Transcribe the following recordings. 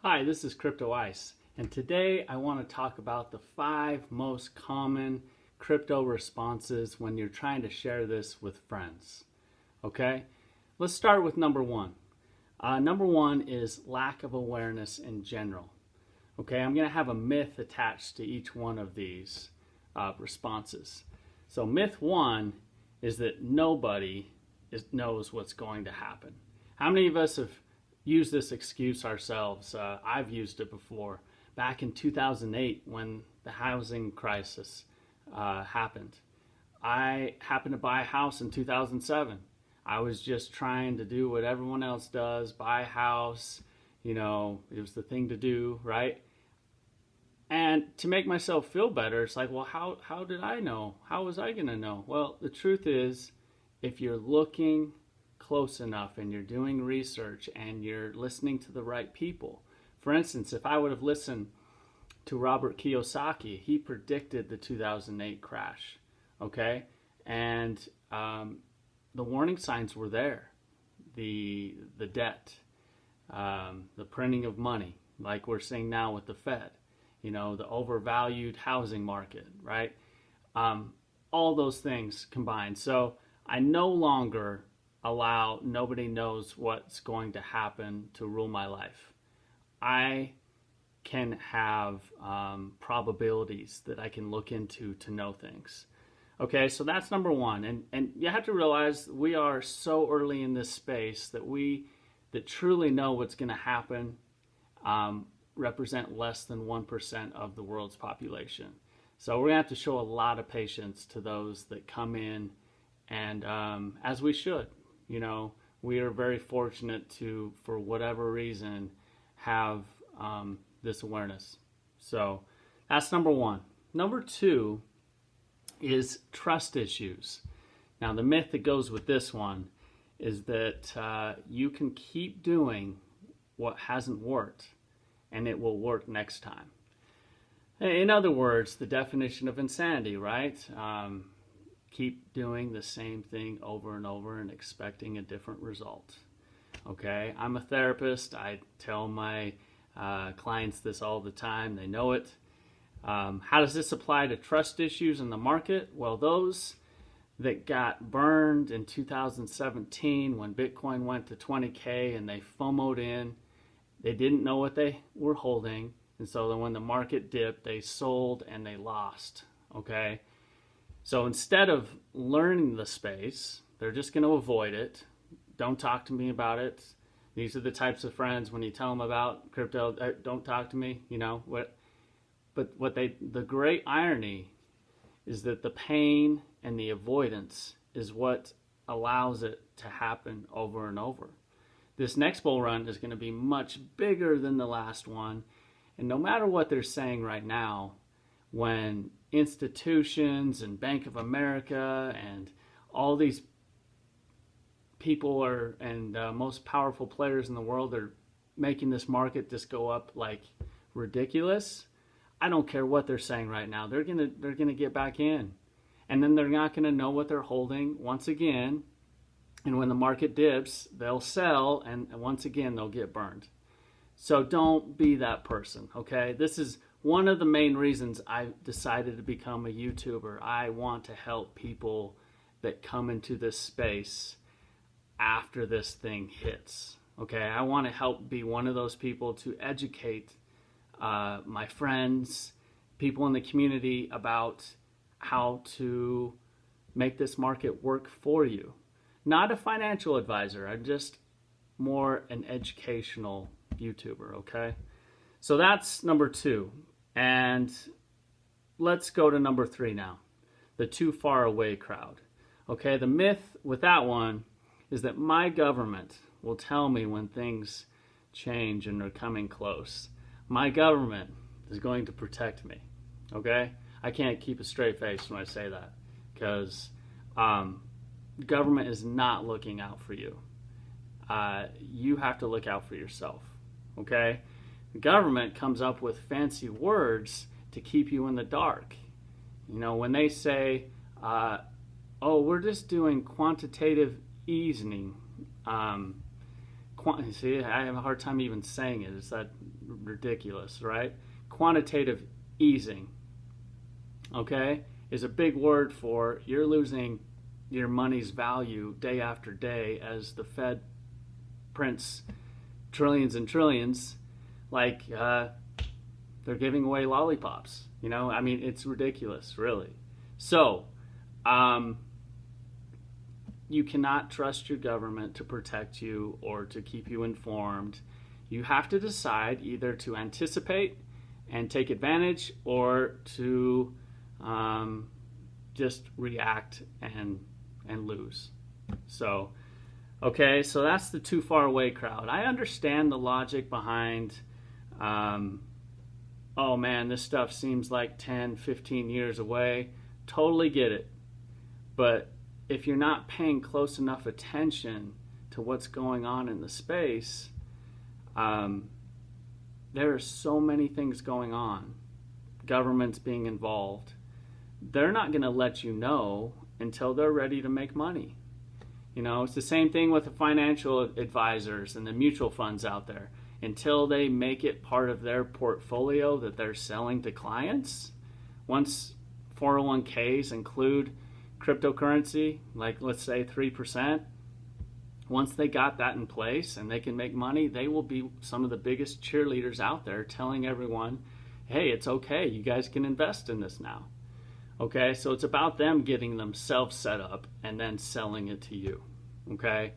Hi, this is Crypto Ice, and today I want to talk about the 5 most common crypto responses when you're trying to share this with friends. Okay, let's start with number one. Number one is lack of awareness in general. Okay, I'm going to have a myth attached to each one of these responses. So, myth one is that nobody knows what's going to happen. How many of us have used this excuse ourselves? I've used it before. Back in 2008, when the housing crisis happened, I happened to buy a house in 2007. I was just trying to do what everyone else does, buy a house. You know, it was the thing to do, right? And to make myself feel better, it's like, well, how did I know? How was I going to know? Well, the truth is, if you're looking close enough and you're doing research and you're listening to the right people. For instance, if I would have listened to Robert Kiyosaki, he predicted the 2008 crash, okay? And the warning signs were there. The debt, the printing of money, like we're seeing now with the Fed, you know, the overvalued housing market, right? All those things combined. So I no longer allow nobody knows what's going to happen to rule my life. I can have probabilities that I can look into to know things. Okay, so that's number one. And you have to realize we are so early in this space that truly know what's going to happen represent less than 1% of the world's population. So we're going to have to show a lot of patience to those that come in, and as we should. You know, we are very fortunate to, for whatever reason, have this awareness. So that's number one. Number two is trust issues. Now, the myth that goes with this one is that you can keep doing what hasn't worked and it will work next time. In other words, the definition of insanity, right? Keep doing the same thing over and over and expecting a different result. Okay, I'm a therapist. I tell my clients this all the time. They know it. How does this apply to trust issues in the market? Well, those that got burned in 2017 when Bitcoin went to 20K and they FOMO'd in, they didn't know what they were holding. And so then when the market dipped, they sold and they lost. Okay. So instead of learning the space, they're just going to avoid it. Don't talk to me about it. These are the types of friends, when you tell them about crypto, don't talk to me, you know. The great irony is that the pain and the avoidance is what allows it to happen over and over. This next bull run is going to be much bigger than the last one. And no matter what they're saying right now, when institutions and Bank of America and all these people are and most powerful players in the world are making this market just go up like ridiculous, I don't care what they're saying right now. They're gonna get back in, and then they're not gonna know what they're holding once again. And when the market dips, they'll sell, and once again they'll get burned. So don't be that person, okay? This is one of the main reasons I decided to become a YouTuber. I want to help people that come into this space after this thing hits, okay? I want to help be one of those people to educate my friends, people in the community about how to make this market work for you. Not a financial advisor. I'm just more an educational YouTuber, okay? So that's number two. And let's go to number three now. The too far away crowd. Okay, the myth with that one is that my government will tell me when things change and are coming close. My government is going to protect me, okay? I can't keep a straight face when I say that, because government is not looking out for you. You have to look out for yourself, okay? The government comes up with fancy words to keep you in the dark. You know, when they say, oh, we're just doing quantitative easing, see, I have a hard time even saying it. It's that ridiculous, right? Quantitative easing, okay, is a big word for you're losing your money's value day after day as the Fed prints trillions and trillions, like they're giving away lollipops. You know, I mean, it's ridiculous, really. So, you cannot trust your government to protect you or to keep you informed. You have to decide either to anticipate and take advantage or to just react and lose. So, okay, so that's the too far away crowd. I understand the logic behind, oh man, this stuff seems like 10, 15 years away. Totally get it. But if you're not paying close enough attention to what's going on in the space, there are so many things going on, governments being involved. They're not going to let you know until they're ready to make money. You know, it's the same thing with the financial advisors and the mutual funds out there. Until they make it part of their portfolio that they're selling to clients, once 401ks include cryptocurrency, like let's say 3%, once they got that in place and they can make money, they will be some of the biggest cheerleaders out there telling everyone, hey, it's okay, you guys can invest in this now. Okay, so it's about them getting themselves set up and then selling it to you. Okay,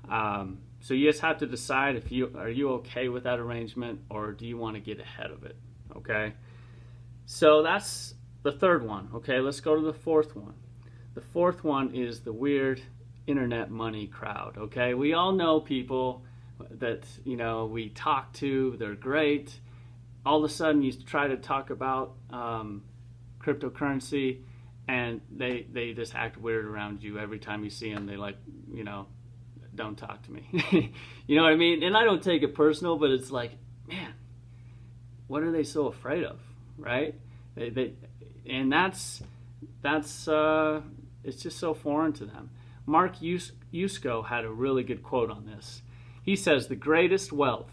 so you just have to decide if are you okay with that arrangement or do you want to get ahead of it. Okay, so that's the third one. Okay, let's go to the fourth one. The fourth one is the weird internet money crowd. Okay, we all know people that, you know, we talk to, they're great. All of a sudden you try to talk about cryptocurrency and they just act weird around you every time you see them. They like, you know, don't talk to me. You know what I mean? And I don't take it personal, but it's like, man, what are they so afraid of, right? And that's it's just so foreign to them. Mark Yusco had a really good quote on this. He says, the greatest wealth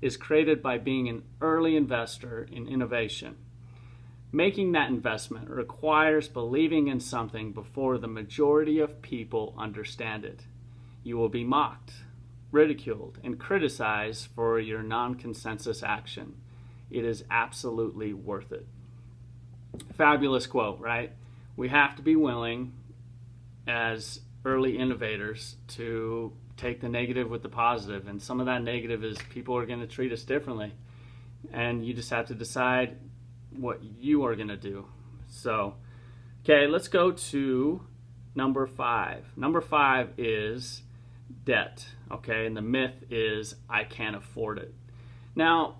is created by being an early investor in innovation. Making that investment requires believing in something before the majority of people understand it. You will be mocked, ridiculed, and criticized for your non-consensus action. It is absolutely worth it. Fabulous quote, right? We have to be willing as early innovators to take the negative with the positive, and some of that negative is people are going to treat us differently, and you just have to decide what you are going to do. So, okay, let's go to number 5. Number 5 is debt, okay, and the myth is I can't afford it. Now,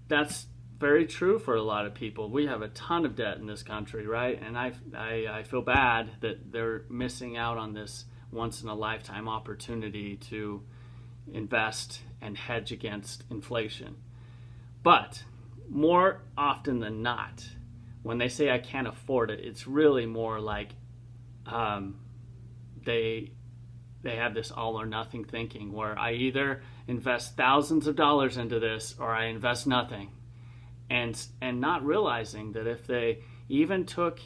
that's very true for a lot of people. We have a ton of debt in this country, right? And I feel bad that they're missing out on this once-in-a-lifetime opportunity to invest and hedge against inflation. But more often than not, when they say I can't afford it, it's really more like they have this all or nothing thinking where I either invest thousands of dollars into this or I invest nothing. And not realizing that if they even took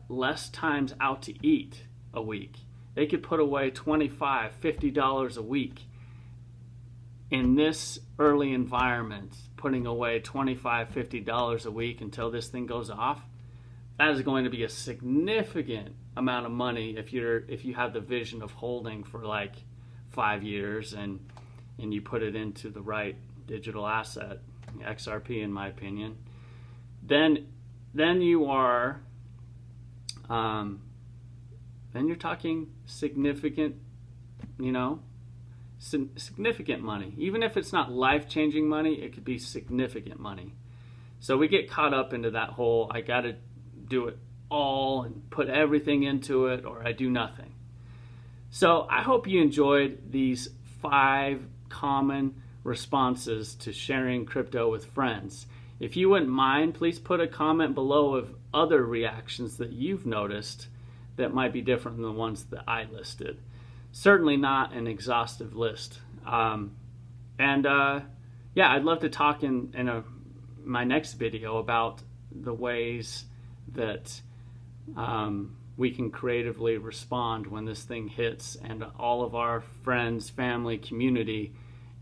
less times out to eat a week, they could put away $25, $50 a week. In this early environment, putting away $25, $50 a week until this thing goes off, that is going to be a significant amount of money if you have the vision of holding for like 5 years and you put it into the right digital asset, XRP in my opinion. Then you are then you're talking significant, significant money. Even if it's not life-changing money, it could be significant money. So we get caught up into that whole, I got to do it all and put everything into it or I do nothing. So I hope you enjoyed these 5 common responses to sharing crypto with friends. If you wouldn't mind, please put a comment below of other reactions that you've noticed that might be different than the ones that I listed. Certainly not an exhaustive list. Yeah, I'd love to talk in my next video about the ways that we can creatively respond when this thing hits and all of our friends, family, community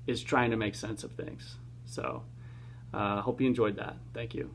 is trying to make sense of things. So hope you enjoyed that. Thank you.